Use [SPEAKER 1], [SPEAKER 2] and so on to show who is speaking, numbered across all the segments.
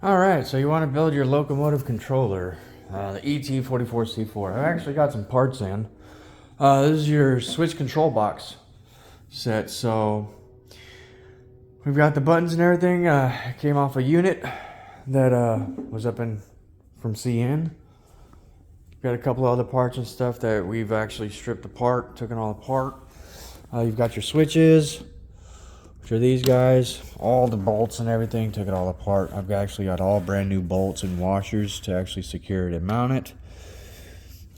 [SPEAKER 1] Alright, so you want to build your locomotive controller, the ET44C4. I've actually got some parts in. This is your switch control box set, so we've got the buttons and everything. It came off a unit that was up in from CN. Got a couple other parts and stuff that we've actually stripped apart, took it all apart. You've got your switches, which are these guys, all the bolts and everything, took it all apart. I've actually got all brand new bolts and washers to actually secure it and mount it.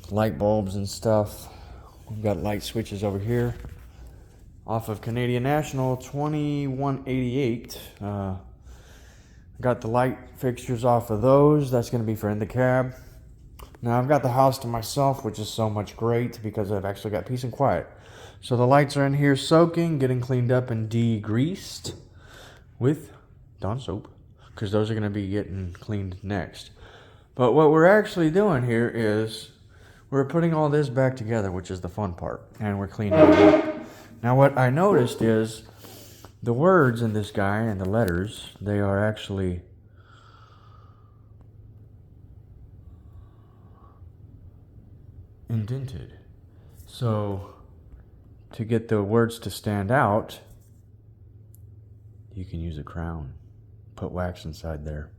[SPEAKER 1] Light bulbs and stuff. We've got light switches over here. Off of Canadian National 2188. Got the light fixtures off of those. That's going to be for in the cab. Now I've got the house to myself, which is so much great because I've actually got peace and quiet. So the lights are in here soaking, getting cleaned up and degreased with Dawn soap, because those are going to be getting cleaned next. But what we're actually doing here is we're putting all this back together, which is the fun part, and we're cleaning it up. Now what I noticed is the words in this guy and the letters, they are actually indented. So to get the words to stand out, you can use a crown. Put wax inside there,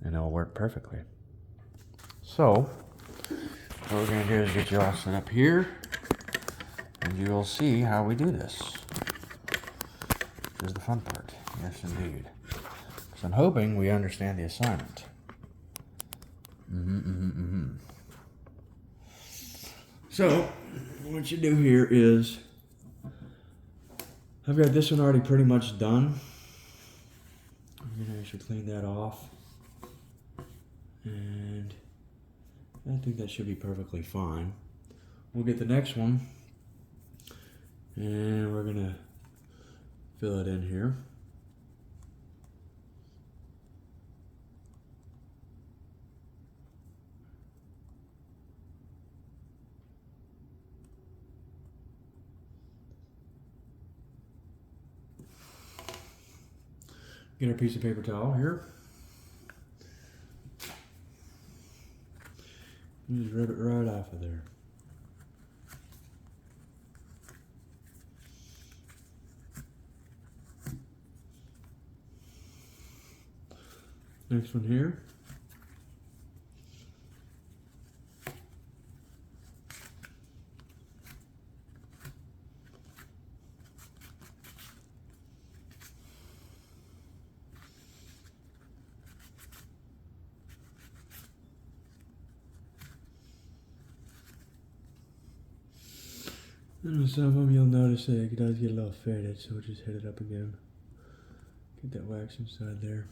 [SPEAKER 1] and it'll work perfectly. So, what we're going to do is get you all set up here, and you'll see how we do this. This is the fun part. Yes, indeed. So I'm hoping we understand the assignment. So, what you do here is, I've got this one already pretty much done. I'm going to actually clean that off. And I think that should be perfectly fine. We'll get the next one, and we're going to fill it in here. Get our piece of paper towel here. And just rub it right off of there. Next one here. And some of them you'll notice that it does get a little faded, so we'll just hit it up again. Get that wax inside there.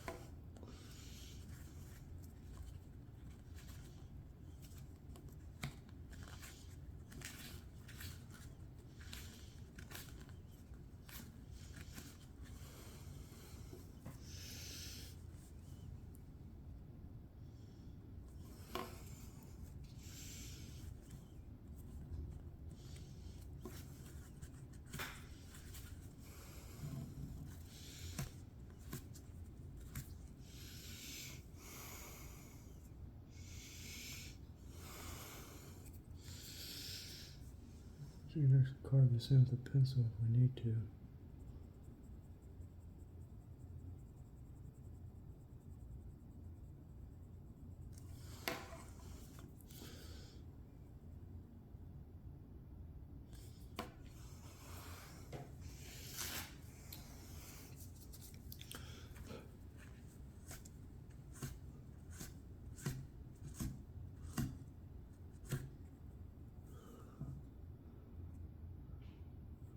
[SPEAKER 1] So you can actually carve this in with a pencil if we need to.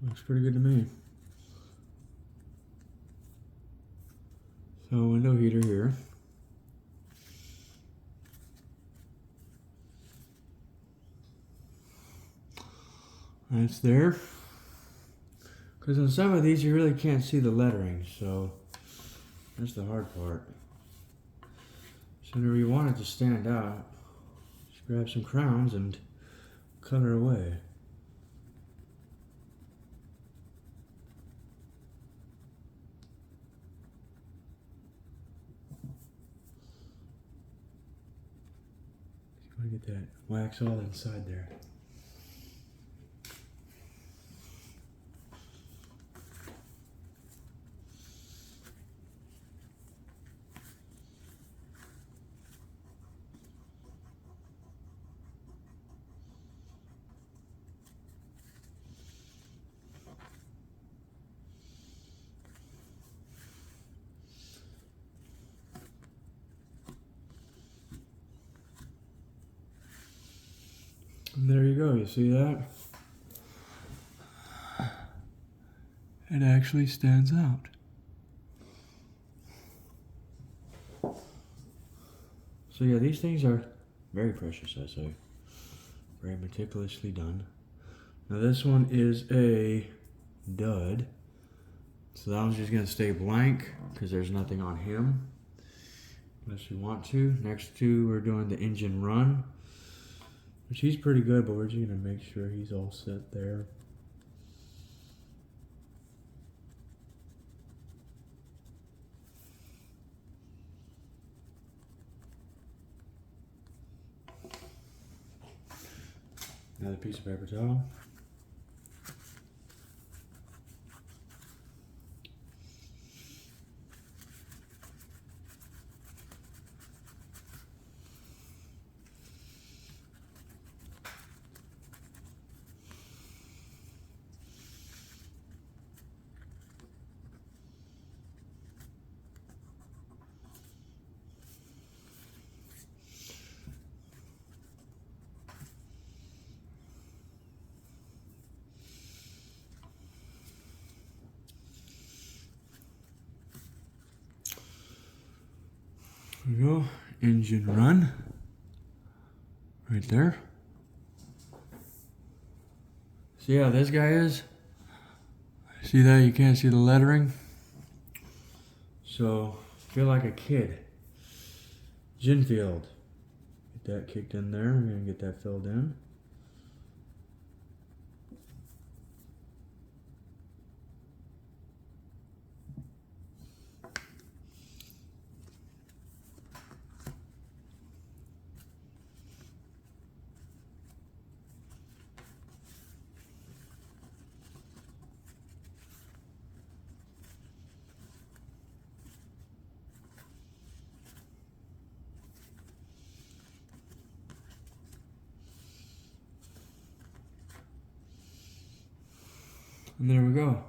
[SPEAKER 1] Looks pretty good to me. So window heater here. That's there. Because on some of these you really can't see the lettering, so that's the hard part. So whenever you want it to stand out, just grab some crowns and cut her away. get that wax all inside there. And there you go, you see that? It actually stands out. So yeah, these things are very precious, I say. Very meticulously done. Now this one is a dud. So that one's just gonna stay blank because there's nothing on him. Unless you want to. Next two, we're doing the engine run. Which he's pretty good, but we're just gonna make sure he's all set there. Another piece of paper towel. There we go, engine run, right there. See how this guy is? See that? You can't see the lettering. So, feel like a kid. Ginfield. Get that kicked in there. We're gonna get that filled in. And there we go.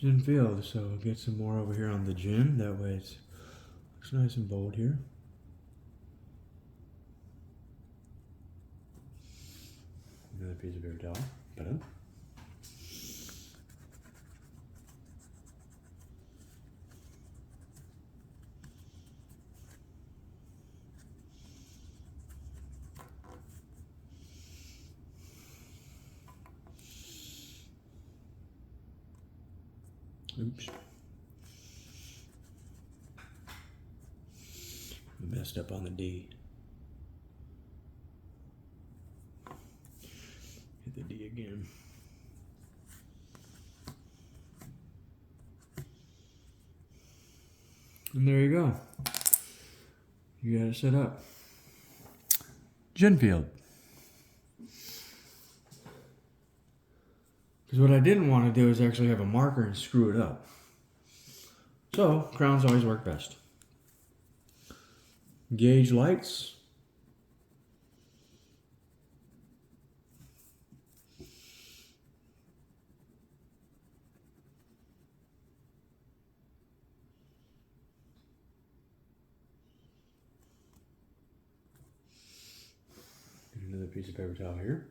[SPEAKER 1] Gin field. So we'll get some more over here on the gin. That way it looks nice and bold here. Another piece of paper towel. Ta-da. Oops. I messed up on the D. Hit the D again. And there you go. You got it set up. Ginfield. Because what I didn't want to do is actually have a marker and screw it up. So, crowns always work best. Gauge lights. Another piece of paper towel here.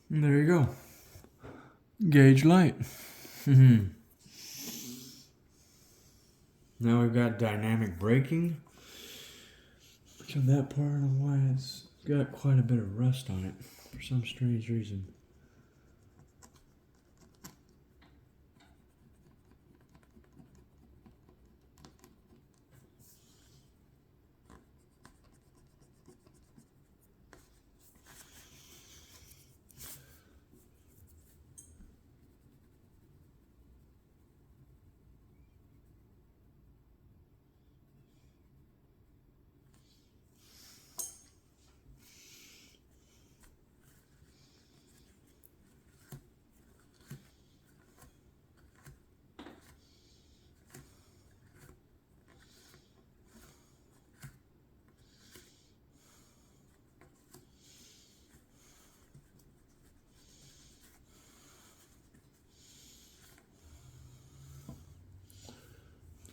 [SPEAKER 1] And there you go. Gauge light. Now we've got dynamic braking. Which on that part, I don't know why it's got quite a bit of rust on it. for some strange reason.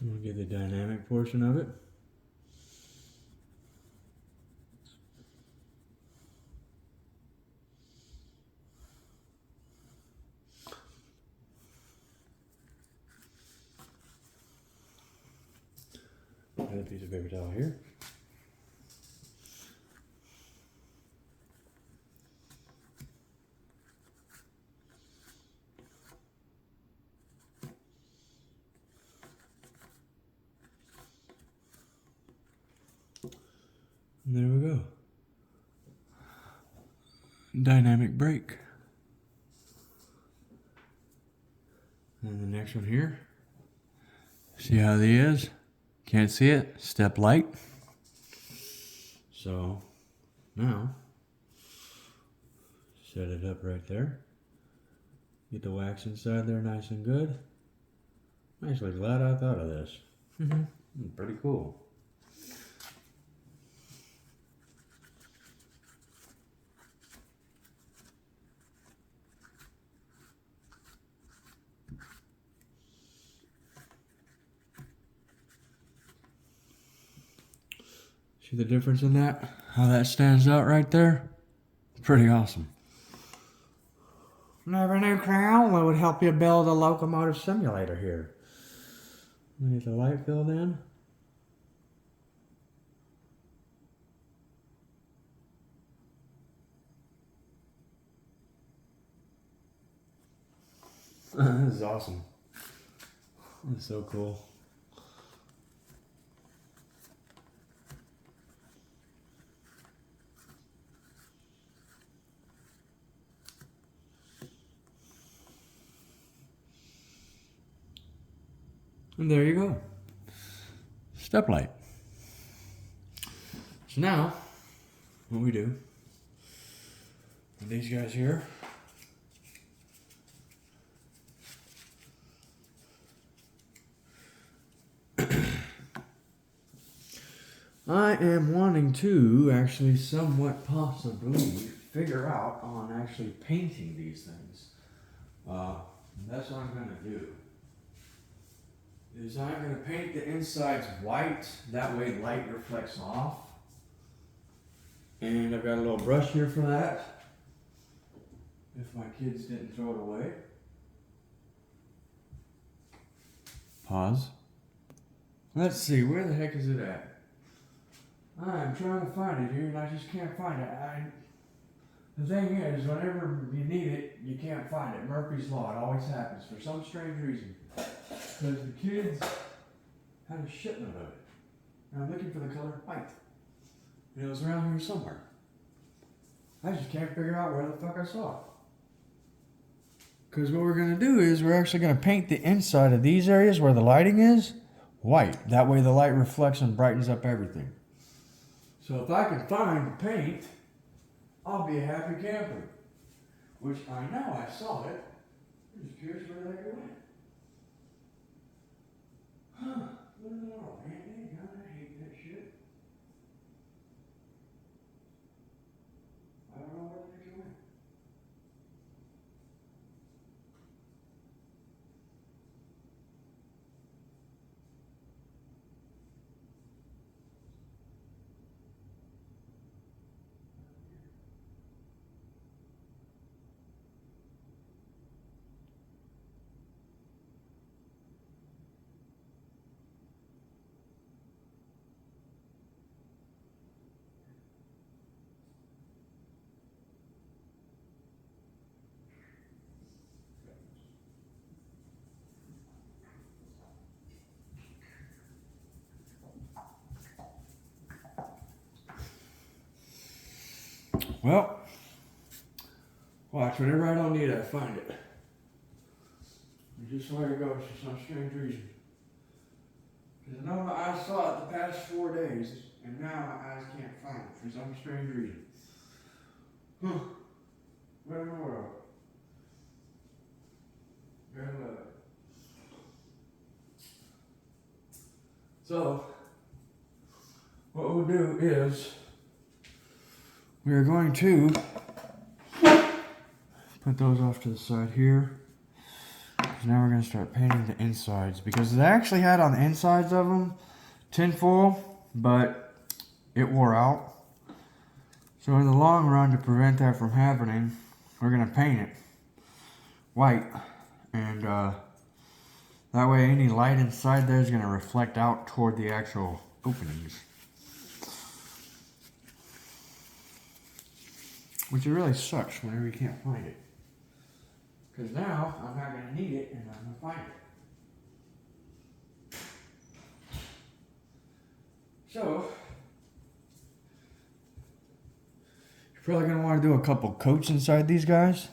[SPEAKER 1] We'll get the dynamic portion of it. Got a piece of paper towel here. And there we go. Dynamic brake. And the next one here. See how the is? Can't see it. Step light. So now set it up right there. Get the wax inside there nice and good. I'm actually glad I thought of this. Pretty cool. See the difference in that? How that stands out right there? Pretty awesome. Never knew Crowley would help you build a locomotive simulator here. Let me get the light filled in. This is awesome. That's so cool. And there you go. Step light. So now, what we do, with these guys here, I am wanting to actually somewhat possibly figure out on actually painting these things. That's what I'm going to do. Is I'm going to paint the insides white, that way light reflects off. And I've got a little brush here for that, if my kids didn't throw it away. Pause. Let's see, where the heck is it at? I'm trying to find it here and I just can't find it. The thing is, whenever you need it, you can't find it. Murphy's Law, it always happens for some strange reason. Because the kids had a shipment of it. And I'm looking for the color white. And it was around here somewhere. I just can't figure out where the fuck I saw it. Because what we're going to do is we're actually going to paint the inside of these areas where the lighting is white. That way the light reflects and brightens up everything. So if I can find the paint, I'll be a happy camper. Which I know I saw it. I'm just curious where the heck it went. Huh. What in the world, man? God, I hate that shit. I don't know where the heck it went. Well, watch, whenever I don't need it, I find it. Just let it go for some strange reason. Because I know my eyes saw it the past 4 days, and now my eyes can't find it for some strange reason. Huh. What in the world? Gotta love it. So, what we'll do is, we're going to put those off to the side here. Now we're going to start painting the insides, because they actually had on the insides of them tinfoil, but it wore out. So in the long run, to prevent that from happening, we're going to paint it white, and that way any light inside there is going to reflect out toward the actual openings, which really sucks whenever you can't find it, because now I'm not going to need it and I'm going to find it. So you're probably going to want to do a couple coats inside these guys.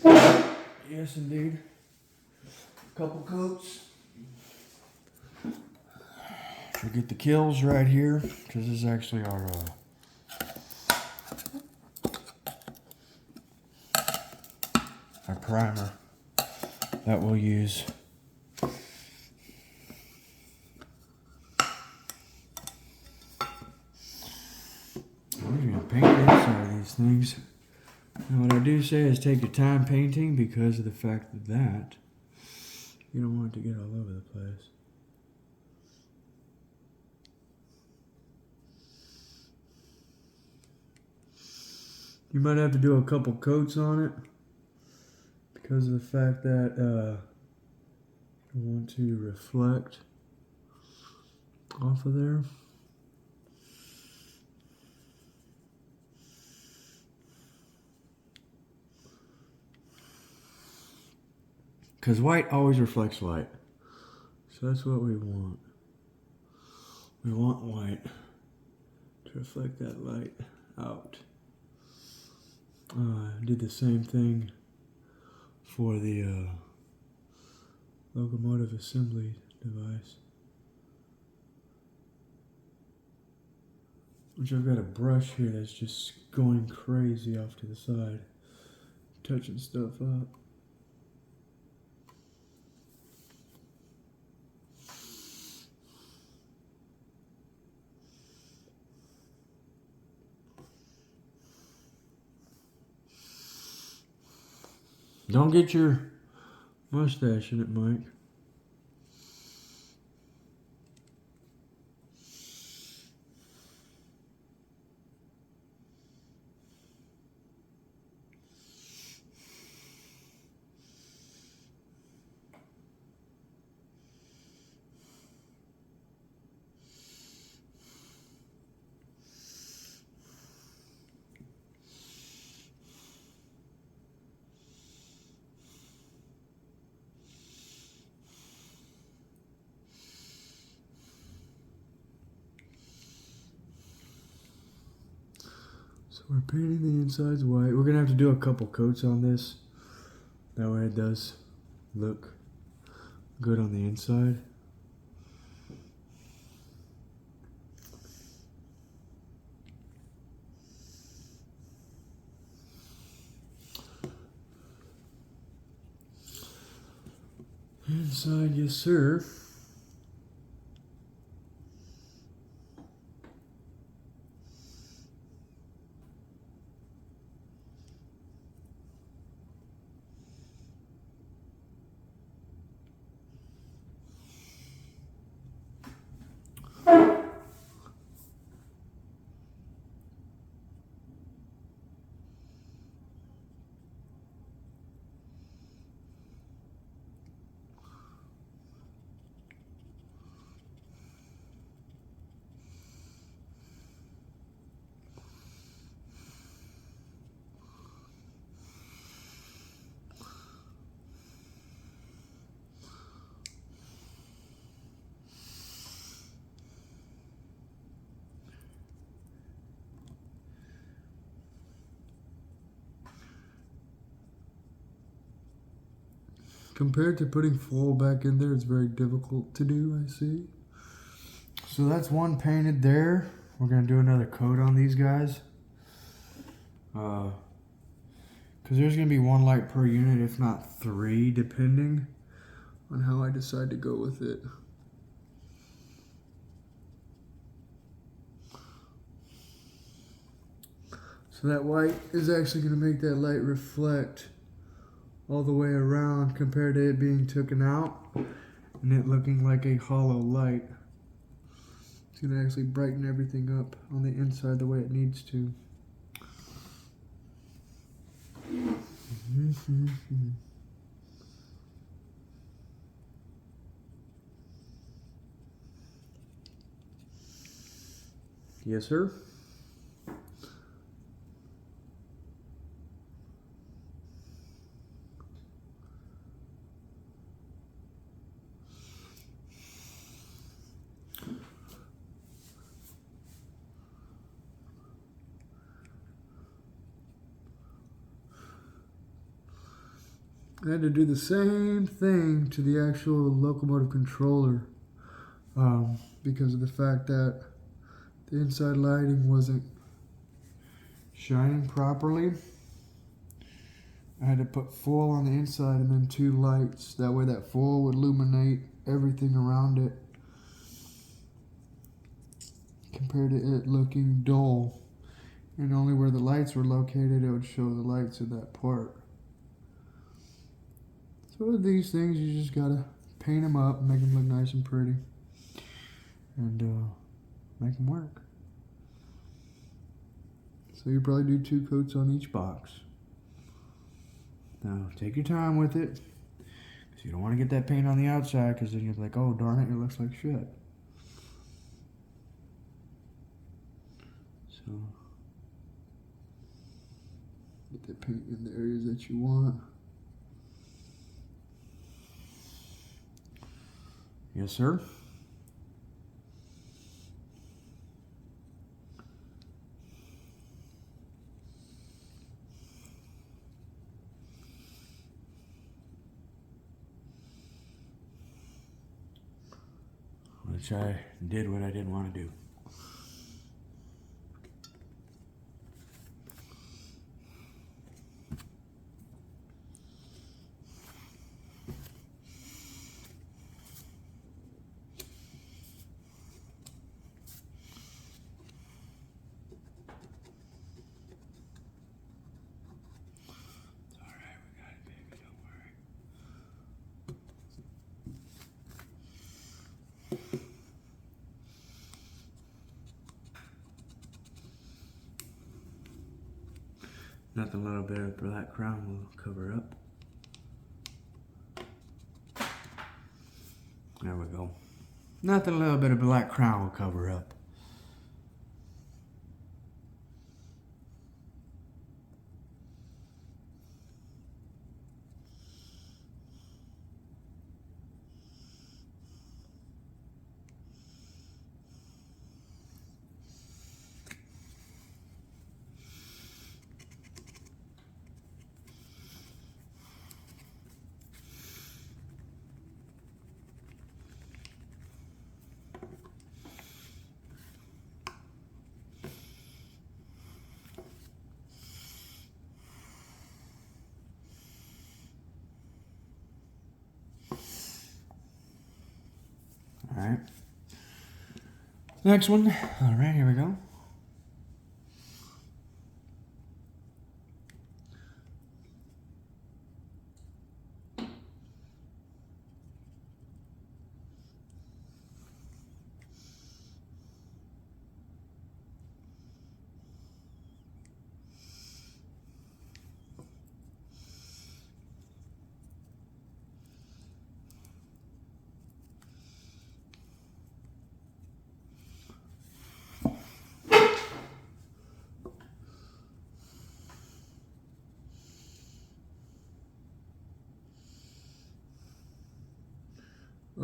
[SPEAKER 1] Yes, indeed. A couple coats. We get the kills right here, because this is actually our primer that we'll use. We're going to paint the inside of these things. Now what I do say is take your time painting, because of the fact that you don't want it to get all over the place. You might have to do a couple coats on it, because of the fact that you want to reflect off of there. Because white always reflects light. So that's what we want. We want white to reflect that light out. I did the same thing for the locomotive assembly device, which I've got a brush here that's just going crazy off to the side, touching stuff up. Don't get your mustache in it, Mike. So we're painting the insides white. We're going to have to do a couple coats on this. That way it does look good on the inside. Inside, yes sir.
[SPEAKER 2] Compared to putting fuel back in there, it's very difficult to do, I see.
[SPEAKER 1] So that's one painted there. We're gonna do another coat on these guys. Because there's gonna be one light per unit, if not three, depending
[SPEAKER 2] On how I decide to go with it. So that white is actually going to make that light reflect all the way around compared to it being taken out and it looking like a hollow light. It's going to actually brighten everything up on the inside the way it needs to.
[SPEAKER 1] Yes, sir.
[SPEAKER 2] I had to do the same thing to the actual locomotive controller because of the fact that the inside lighting wasn't shining properly. I had to put full on the inside and then two lights. That way that full would illuminate everything around it compared to it looking dull. And only where the lights were located, it would show the lights of that part. So with these things, you just gotta paint them up, make them look nice and pretty, and make them work. So you probably do 2 coats on each box.
[SPEAKER 1] Now take your time with it, because you don't want to get that paint on the outside, because then you're like, oh darn it, it looks like shit. So
[SPEAKER 2] Get that paint in the areas that you want.
[SPEAKER 1] yes, sir. Which I did what I didn't want to do. It's all right, we got it, baby, don't worry. Nothing a little bit of black crown will cover up. There we go. Nothing a little bit of black crown will cover up. All right. Next one. All right, here we go.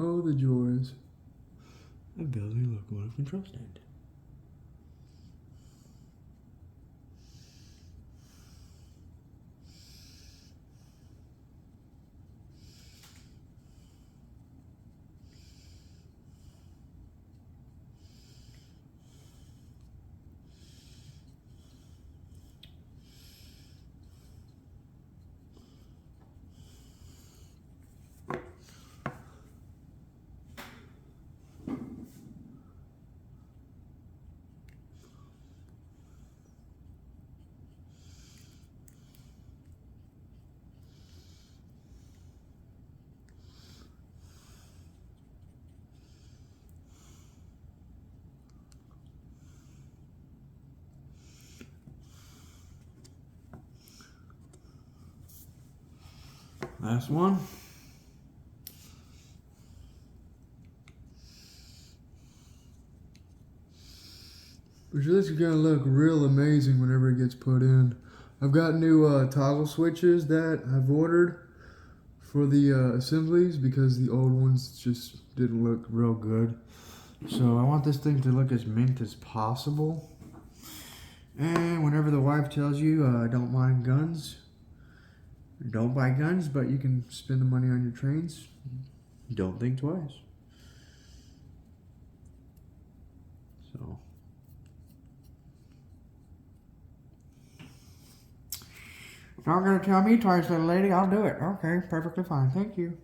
[SPEAKER 2] Oh, the joys
[SPEAKER 1] of building a locomotive control stand. Last one.
[SPEAKER 2] Which this is gonna look real amazing whenever it gets put in. I've got new toggle switches that I've ordered for the assemblies because the old ones just didn't look real good. So I want this thing to look as mint as possible. And whenever the wife tells you don't mind guns, don't buy guns, but you can spend the money on your trains, don't think twice. So if you're not gonna tell me twice, little lady, I'll do it. Okay, perfectly fine. Thank you.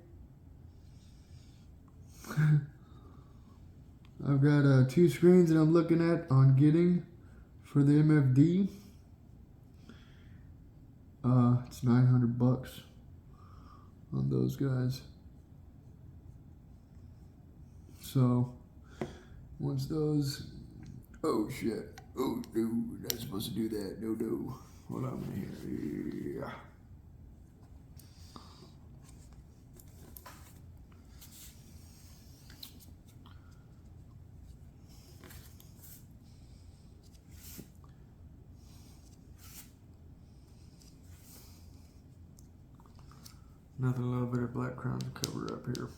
[SPEAKER 2] I've got 2 screens that I'm looking at on getting for the MFD. It's $900 on those guys. So once those, oh shit, oh no, not supposed to do that. No. Hold on a minute here. Yeah. Another little bit of black crown to cover up here.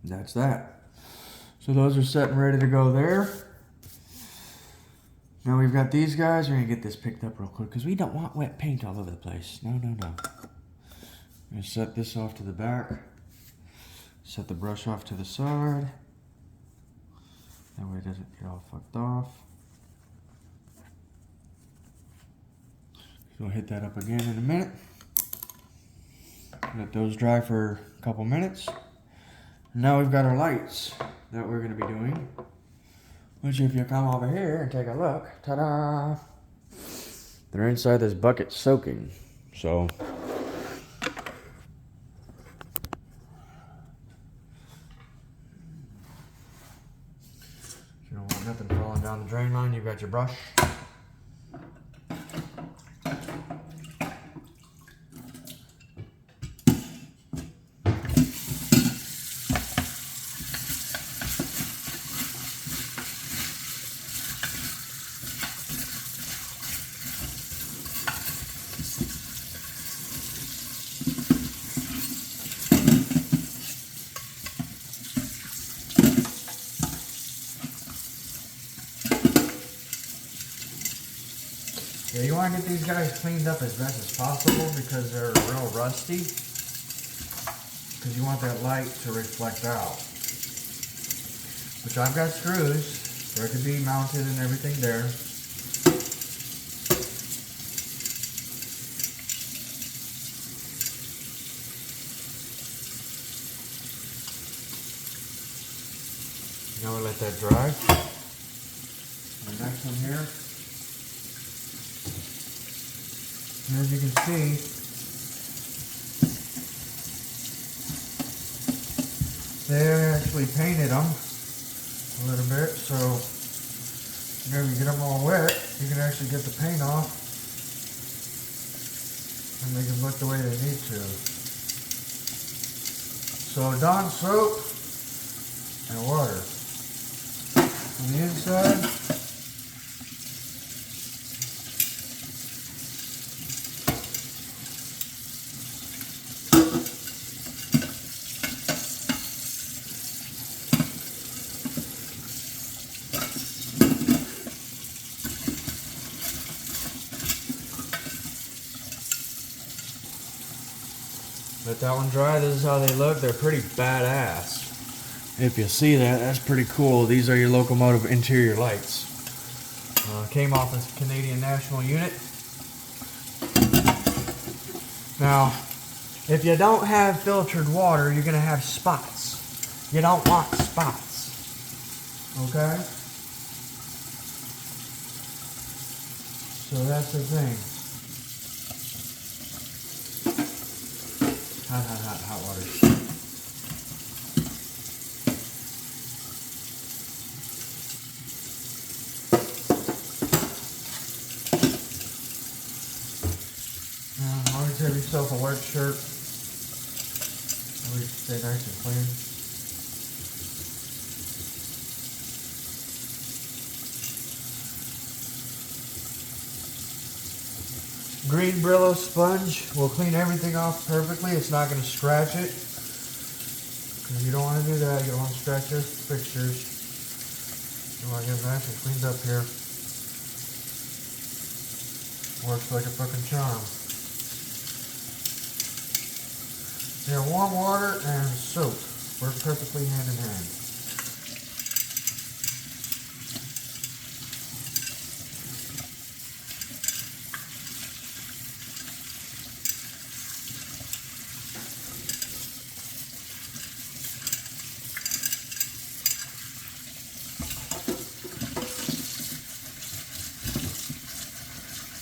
[SPEAKER 2] That's that. So those are set and ready to go there. Now we've got these guys. We're gonna get this picked up real quick because we don't want wet paint all over the place. No. I'm gonna set this off to the back. Set the brush off to the side. That way it doesn't get all fucked off. So we'll hit that up again in a minute. Let those dry for a couple minutes. Now we've got our lights that we're going to be doing. Which if you come over here and take a look, ta-da! They're inside this bucket soaking. So you don't want nothing falling down the drain line, you've got your brush. Yeah, you want to get these guys cleaned up as best as possible because they're real rusty. Because you want that light to reflect out. Which I've got screws where it can be mounted and everything there. Now we'll let that dry. The next one here. And as you can see, they actually painted them a little bit, so whenever you get them all wet, you can actually get the paint off and make them look the way they need to. So Dawn soap and water. On the inside, let that one dry. This is how they look. They're pretty badass. If you see that, that's pretty cool. These are your locomotive interior lights. Came off a Canadian National unit. Now, if you don't have filtered water, you're going to have spots. You don't want spots. Okay? So that's the thing. Hot water.
[SPEAKER 1] yourself a work shirt. Always stay nice and clean. Green Brillo sponge will clean everything off perfectly. It's not going to scratch it. Because you don't want to do that. You don't want to scratch your fixtures. You want to get it nice and cleaned up here. Works like a fucking charm. Yeah, warm water and soap work perfectly hand in hand.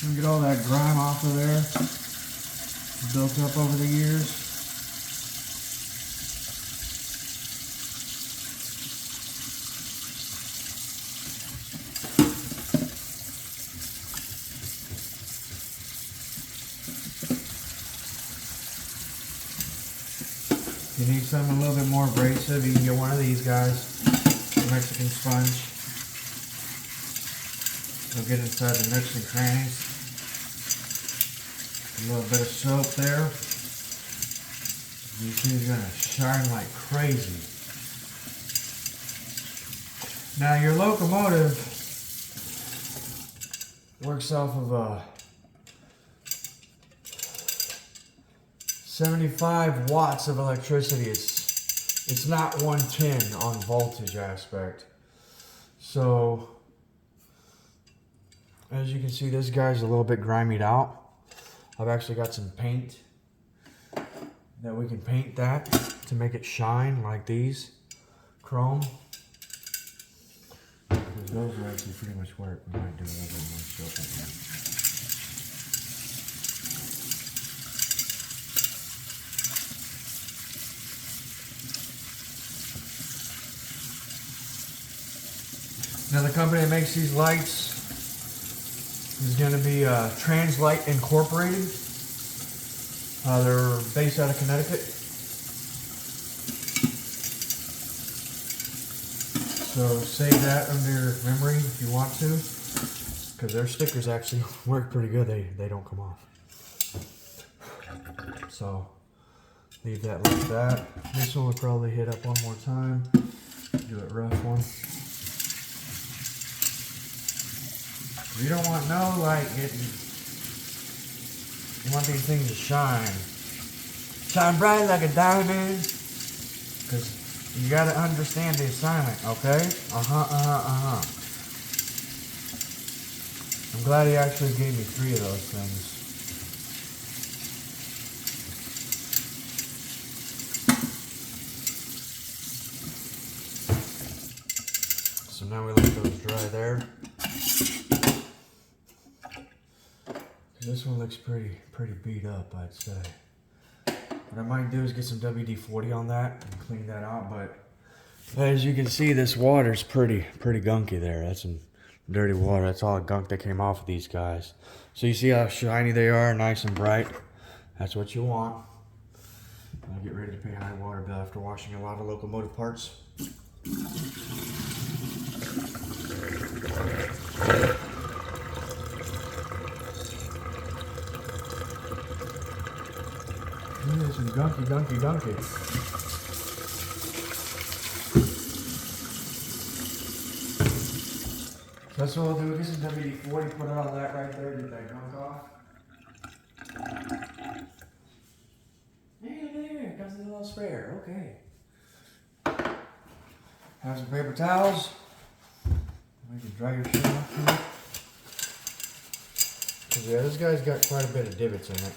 [SPEAKER 1] And get all that grime off of there, built up over the years. If you need something a little bit more abrasive, you can get one of these guys, the Mexican sponge. It'll get inside the nooks and crannies. A little bit of soap there. These things are gonna shine like crazy. Now your locomotive works off of a 75 watts of electricity. It's not 110 on voltage aspect. So as you can see, this guy's a little bit grimied out. I've actually got some paint that we can paint that to make it shine like these. Chrome. Because those will actually pretty much work. We might do a little bit more soap in here. Now the company that makes these lights is going to be Translite Incorporated. They're based out of Connecticut. So save that under your memory if you want to, because their stickers actually work pretty good. They don't come off. So leave that like that. This one will probably hit up one more time. Do it rough one. You don't want no light getting. You want these things to shine. Shine bright like a diamond. Because you gotta understand the assignment, okay? I'm glad he actually gave me 3 of those things. So now we let those dry there. This one looks pretty beat up, I'd say. What I might do is get some WD-40 on that and clean that out, but as you can see, this water's pretty gunky there. That's some dirty water. That's all the gunk that came off of these guys. So you see how shiny they are, nice and bright. That's what you want. I'll get ready to pay high water bill after washing a lot of locomotive parts. Some gunky. That's what we'll do. Get some WD-40, put it on that right there, get that gunk off. Hey, there, comes a little spare. Okay. Have some paper towels. You can dry your shit off here. Cause yeah, this guy's got quite a bit of divots in it.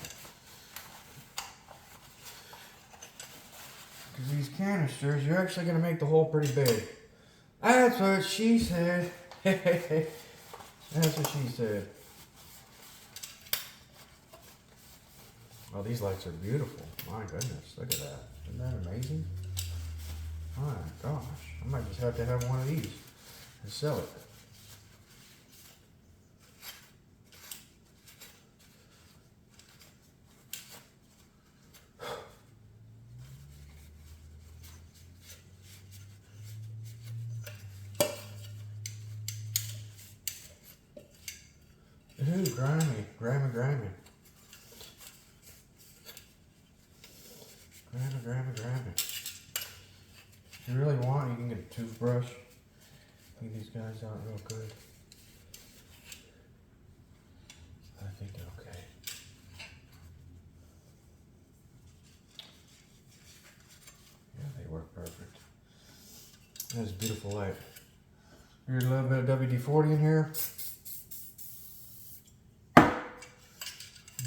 [SPEAKER 1] Because these canisters, you're actually going to make the hole pretty big. That's what she said. That's what she said. Oh, these lights are beautiful. My goodness, look at that. Isn't that amazing? My gosh, I might just have to have one of these and sell it. Ooh, grimy. Grimy, grimy. Grimy, grimy, grimy. If you really want, you can get a toothbrush. Clean these guys out real good. I think they're okay. Yeah, they work perfect. That's a beautiful light. Here's a little bit of WD-40 in here.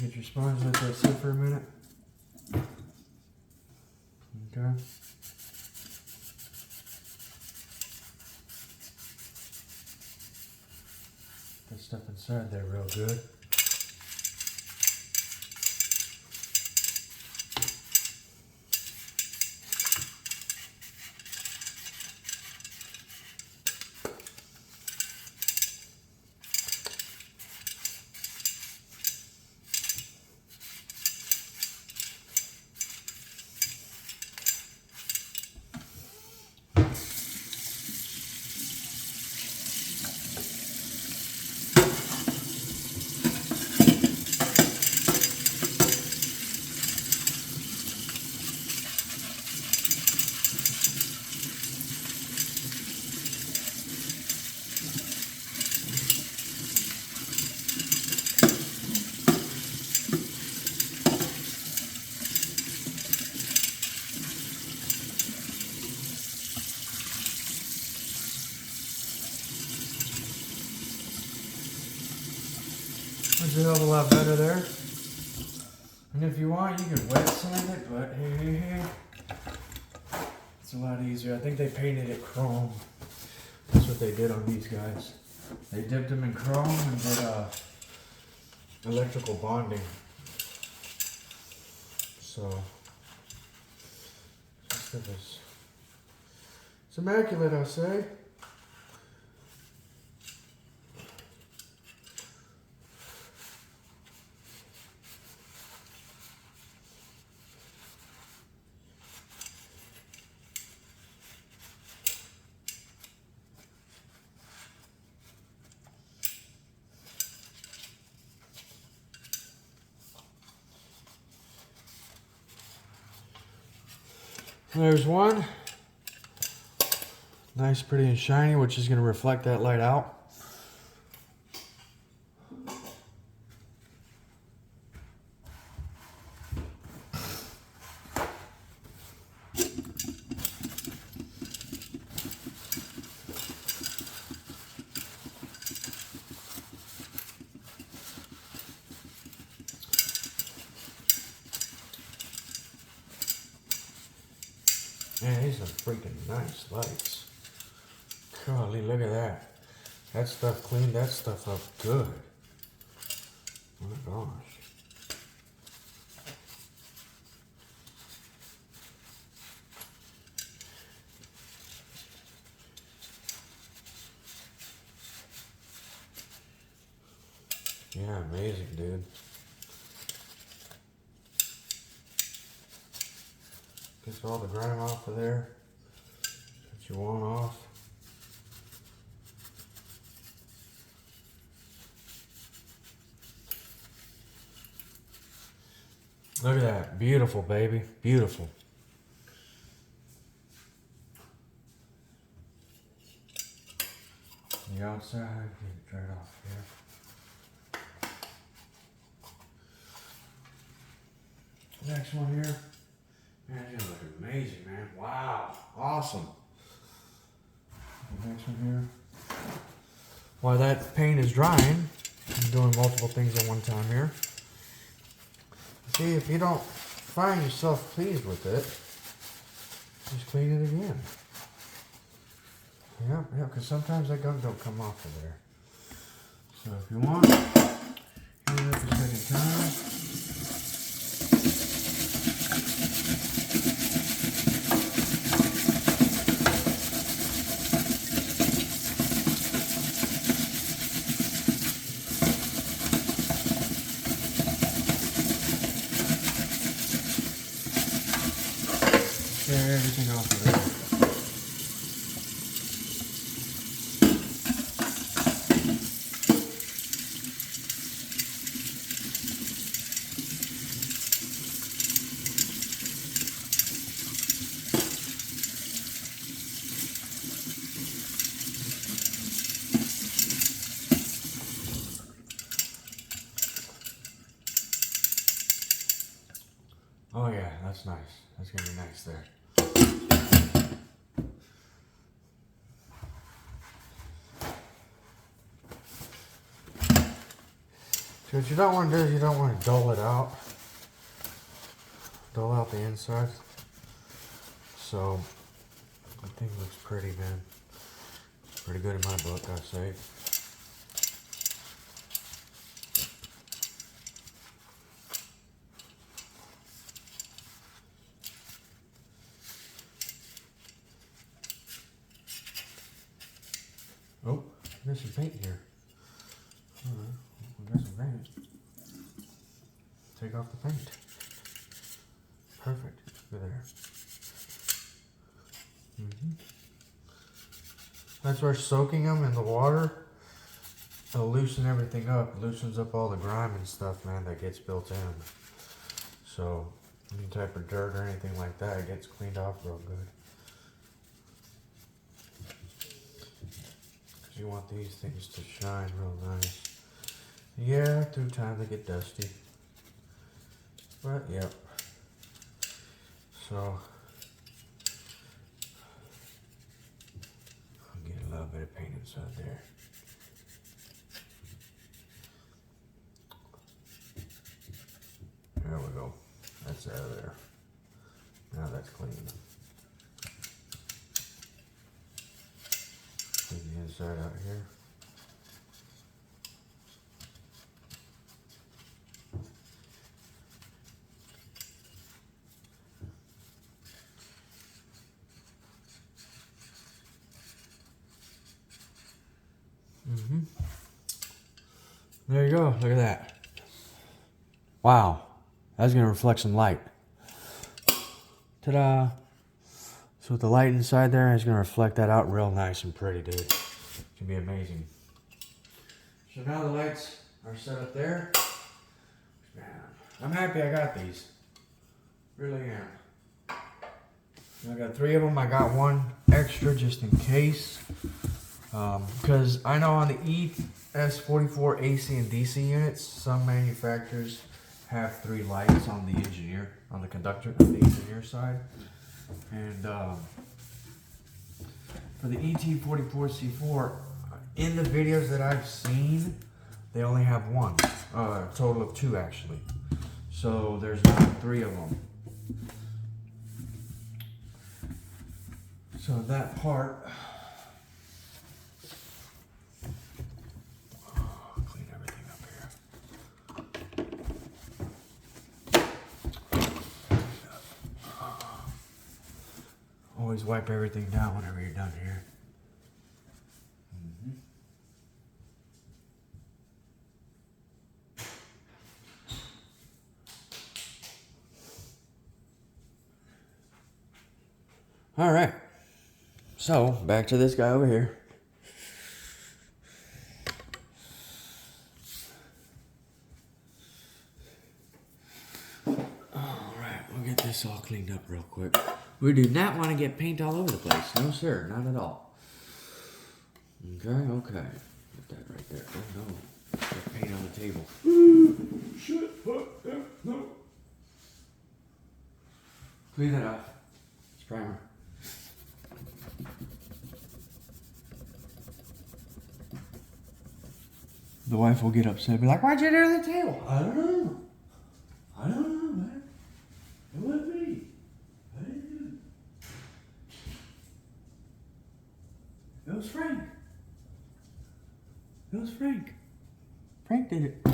[SPEAKER 1] Get your sponge, let that sit for a minute. Okay. That stuff inside there real good. That's a hell of a lot better there. And if you want, you can wet sand it, but hey, it's a lot easier. I think they painted it chrome. That's what they did on these guys. They dipped them in chrome and did electrical bonding. So, this stuff is, it's immaculate, I'll say. There's one. Nice, pretty, and shiny, which is going to reflect that light out. Man, these are freaking nice lights. Golly, look at that. That stuff cleaned that stuff up good. Oh my gosh. Yeah, amazing, dude. Gets all the grime off of there that you want off. Look at that. Beautiful, baby. Beautiful. The outside, get it right off here. Next one here. Man, it's gonna look amazing, man. Wow. Awesome. The next one here. While that paint is drying, I'm doing multiple things at one time here. See, if you don't find yourself pleased with it, just clean it again. Yep, because sometimes that gum don't come off of there. So if you want, clean it up a second time. Tear everything off of there. nice. That's gonna be nice there. So what you don't want to do is you don't want to dull it out. Dull out the inside. So the thing looks pretty, man. Pretty good in my book, I say. Oh, there's some paint here. Alright, we got some paint. Take off the paint. Perfect. Look there. That's where soaking them in the water, it'll loosen everything up. It loosens up all the grime and stuff, man, that gets built in. So any type of dirt or anything like that, it gets cleaned off real good. You want these things to shine real nice. Yeah, through time they get dusty. But, yep. So, I'll get a little bit of paint inside there. There we go. That's out of there. Now that's clean. Clean the inside out here. There you go. Look at that. Wow. That's going to reflect some light. Ta-da. So with the light inside there, it's going to reflect that out real nice and pretty, dude. It's going to be amazing. So now the lights are set up there. Man, I'm happy I got these. Really am. I got 3 of them. I got one extra just in case. Because I know on the ES44 AC and DC units, some manufacturers have 3 lights on the engineer, on the conductor, on the engineer side. And for the ET44C4, in the videos that I've seen, they only have 1. A total of 2 actually. So there's not 3 of them. So that part, clean everything up here. Always wipe everything down whenever you're done here. All right. So, back to this guy over here. Alright, we'll get this all cleaned up real quick. We do not want to get paint all over the place. No, sir, not at all. Okay, okay. Put that right there. Oh, no. Got paint on the table. Shit. No. Clean that off. It's primer. The wife will get upset and be like, why'd you do it on the table? I don't know. I don't know, man. It wasn't me. I didn't do it. It was Frank. It was Frank. Frank did it.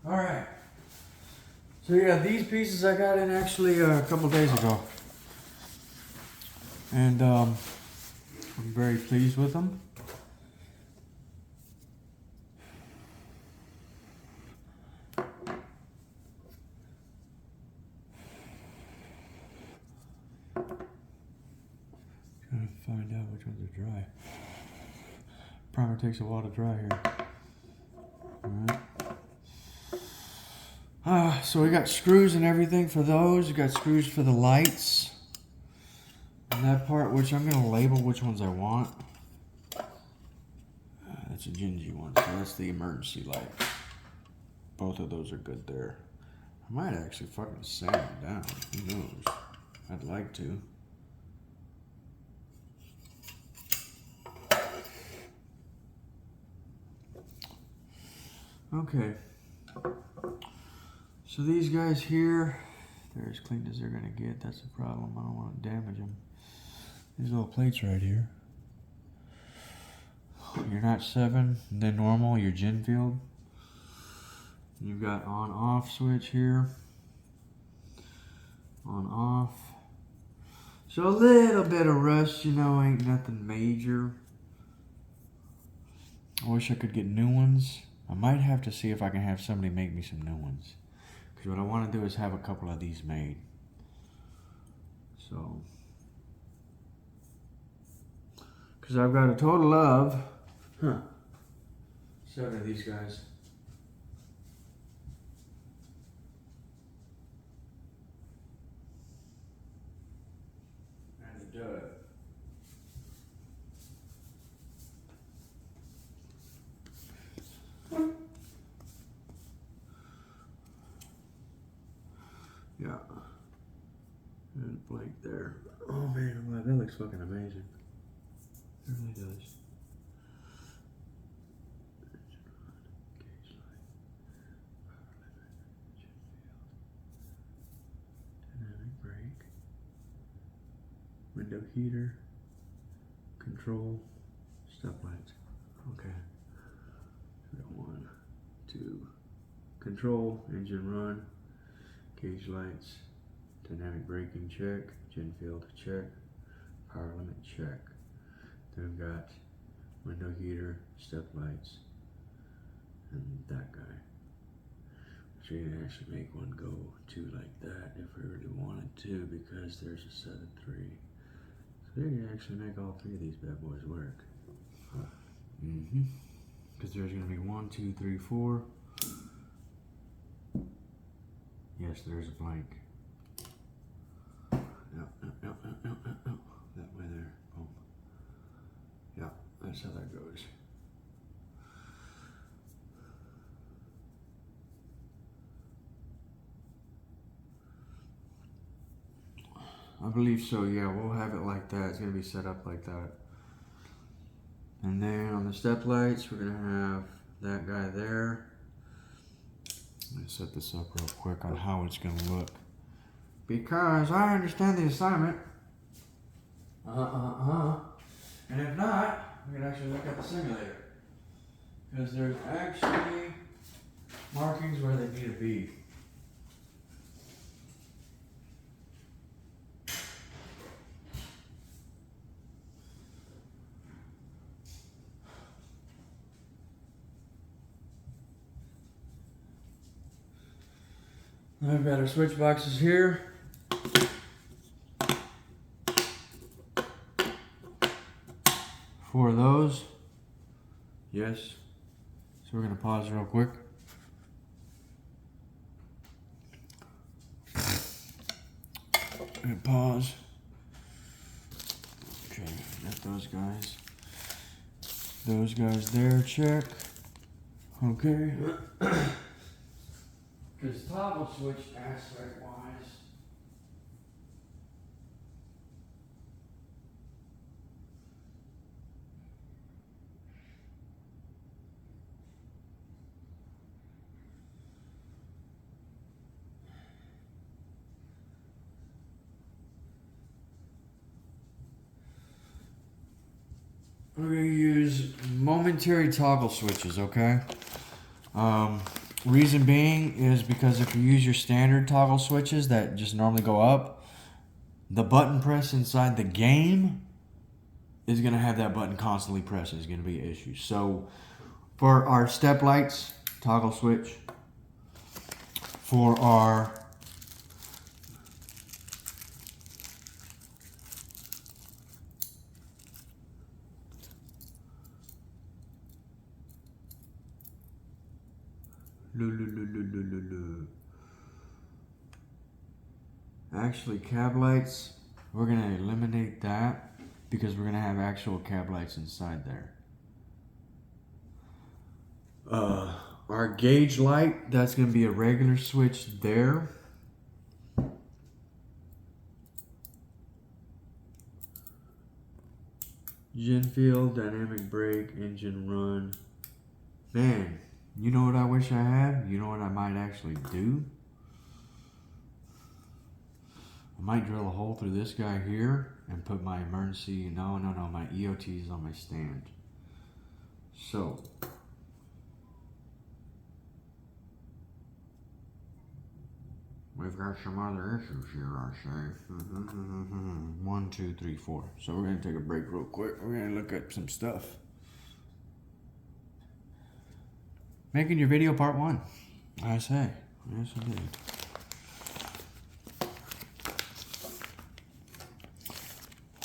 [SPEAKER 1] Alright. So yeah, these pieces I got in actually a couple days ago. And I'm very pleased with them. Trying to find out which ones are dry. Primer takes a while to dry here. Alright. So we got screws and everything for those. We got screws for the lights. And that part, which I'm going to label which ones I want. That's a Gingy one, so that's the emergency light. both of those are good there. I might actually fucking sand it down. Who knows? I'd like to. Okay. So these guys here, they're as clean as they're gonna get. That's the problem. I don't want to damage them. These little plates right here. You're not 7, then normal, your gin field. You've got on off switch here. On off. So a little bit of rust, you know, ain't nothing major. I wish I could get new ones. I might have to see if I can have somebody make me some new ones. Because what I want to do is have a couple of these made. So. Because I've got a total of 7 of these guys. And a dud. Yeah. And a blank there. Oh man, that looks fucking amazing. It really does. Dynamic brake. Window heater. Control. Stop lights. Okay. We got 1, 2. Control. Engine run. Gauge lights. Dynamic braking check. Gin field check. Power limit check. Then we've got window heater, step lights, and that guy. So you can actually make one go to like that if we really wanted to, because there's a 7.3. So you can actually make all 3 of these bad boys work. Because there's going to be 1, 2, 3, 4. Yes, there's a blank. No. That way there. Boom. Yeah, that's how that goes. I believe so, yeah, we'll have it like that. It's gonna be set up like that. And then on the step lights, we're gonna have that guy there. Let me set this up real quick on how it's gonna look. Because I understand the assignment. And if not, we can actually look at the simulator. Because there's actually markings where they need to be. I've got our switch boxes here. 4 of those. Yes. So we're gonna pause real quick. And pause. Okay, got those guys. Those guys there, check. Okay. Because toggle switch aspect wise, we're going to use momentary toggle switches, okay? Reason being is because if you use your standard toggle switches that just normally go up, the button press inside the game is going to have that button constantly pressed. It's going to be an issue. So for our step lights, toggle switch. For our actually cab lights, we're going to eliminate that because we're going to have actual cab lights inside there. Our gauge light, that's going to be a regular switch there. Gen fuel, dynamic brake, engine run. Man, you know what I wish I had? You know what I might actually do? I might drill a hole through this guy here and put my emergency, no, my EOTs on my stand. So, we've got some other issues here, I say. 1, 2, 3, 4. So we're going to take a break real quick. We're going to look at some stuff. Making your video part 1. I say. Yes, I did.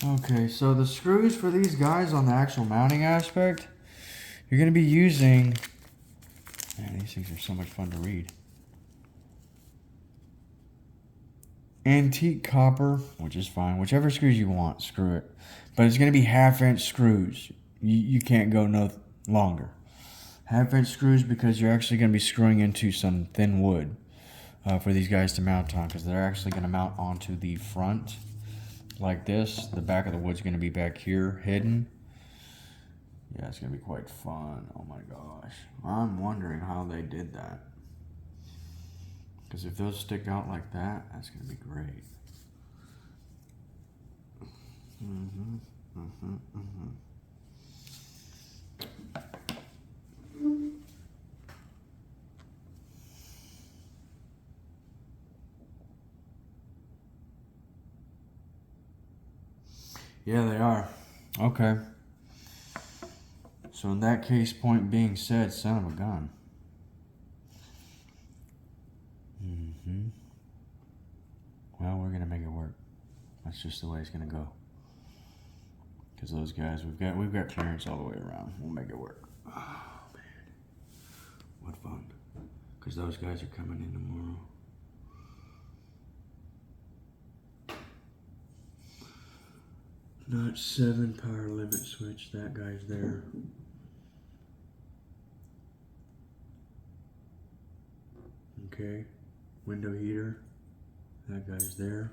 [SPEAKER 1] Okay, so the screws for these guys on the actual mounting aspect, you're going to be using... Man, these things are so much fun to read. Antique copper, which is fine. Whichever screws you want, screw it. But it's going to be 1/2-inch screws. You can't go no longer. 1/2-inch screws because you're actually going to be screwing into some thin wood for these guys to mount on, because they're actually going to mount onto the front like this. The back of the wood's going to be back here, hidden. Yeah, it's going to be quite fun. Oh my gosh. I'm wondering how they did that. Because if those stick out like that, that's going to be great. Yeah, they are. Okay. So in that case, point being said, son of a gun. Well, we're gonna make it work. That's just the way it's gonna go. Because those guys, we've got clearance all the way around. We'll make it work. Oh man, what fun! Because those guys are coming in tomorrow. Not 7 power limit switch. That guy's there. Okay, window heater. That guy's there.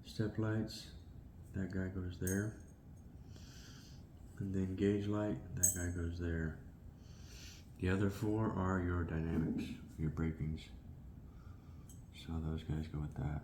[SPEAKER 1] Step lights. That guy goes there. And then gauge light. That guy goes there. The other 4 are your dynamics, your brakings. So those guys go with that.